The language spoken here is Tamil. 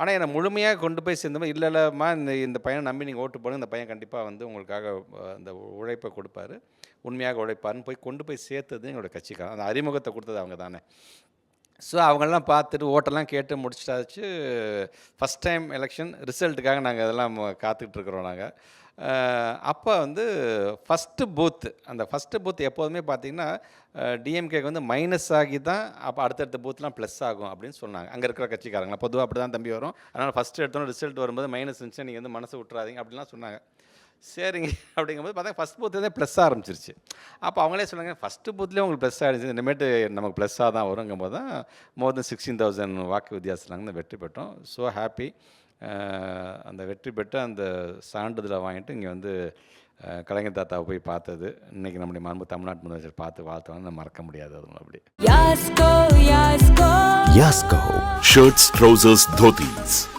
ஆனால் என்னை முழுமையாக கொண்டு போய் சேர்ந்தோம். இல்லை இல்லைம்மா, இந்த இந்த பையனை நம்பி நீங்கள் ஓட்டு போடுங்க, இந்த பையன் கண்டிப்பாக வந்து உங்களுக்காக அந்த உழைப்பை கொடுப்பாரு, உண்மையாக உழைப்பாருன்னு போய் கொண்டு போய் சேர்த்தது எங்களோட கட்சிக்காரன். அந்த அறிமுகத்தை கொடுத்தது அவங்க தானே. ஸோ அவங்கெல்லாம் பார்த்துட்டு ஓட்டெல்லாம் கேட்டு முடிச்சிட்டாச்சு. ஃபஸ்ட் டைம் எலெக்ஷன் ரிசல்ட்டுக்காக நாங்கள் அதெல்லாம் காத்துட்ருக்குறோம் நாங்கள். அப்போ வந்து அந்த ஃபஸ்ட்டு பூத் எப்போதுமே பார்த்தீங்கன்னா டிஎம்கேக்கு வந்து மைனஸ் ஆகி தான் அப்போ அடுத்தடுத்த பூத்லாம் ப்ளஸ் ஆகும் அப்படின்னு சொன்னாங்க அங்கே இருக்கிற கட்சிக்காரங்களா. பொதுவாக அப்படி தான் தம்பி வரும், அதனால் ஃபஸ்ட்டு எடுத்தோன்னே ரிசல்ட் வரும்போது மைனஸ் இருந்துச்சு, நீங்கள் வந்து மனசை விட்டுறாதீங்க அப்படின்லாம் சொன்னாங்க. சரிங்க அப்படிங்கும்போது பார்த்தா ஃபஸ்ட் பூத்துலேருந்தே ப்ளஸ் ஆரம்பிச்சிருச்சு. அப்போ அவங்களே சொன்னாங்க, ஃபஸ்ட்டு பூத்லேயே உங்களுக்கு ப்ளஸ் ஆகிடுச்சு, இனிமேட்டு நமக்கு ப்ளஸ்ஸாக தான் வருங்கும் போது தான் மோர் தென் 16,000 வாக்கு வித்தியாசத்தில் நாங்கள் வெற்றி பெற்றோம். So happy. அந்த வெற்றி பெற்று அந்த சான்றிதழை வாங்கிட்டு இங்கே வந்து கலைஞர் தாத்தாவை போய் பார்த்தது, இன்றைக்கி நம்முடைய மாண்பு தமிழ்நாட்டு முதலமைச்சர் பார்த்து வாழ்த்தோன்னு மறக்க முடியாது. அதுவும் அப்படி. Yasko, Yasko. Yasko. Shirts, trousers, dhotis.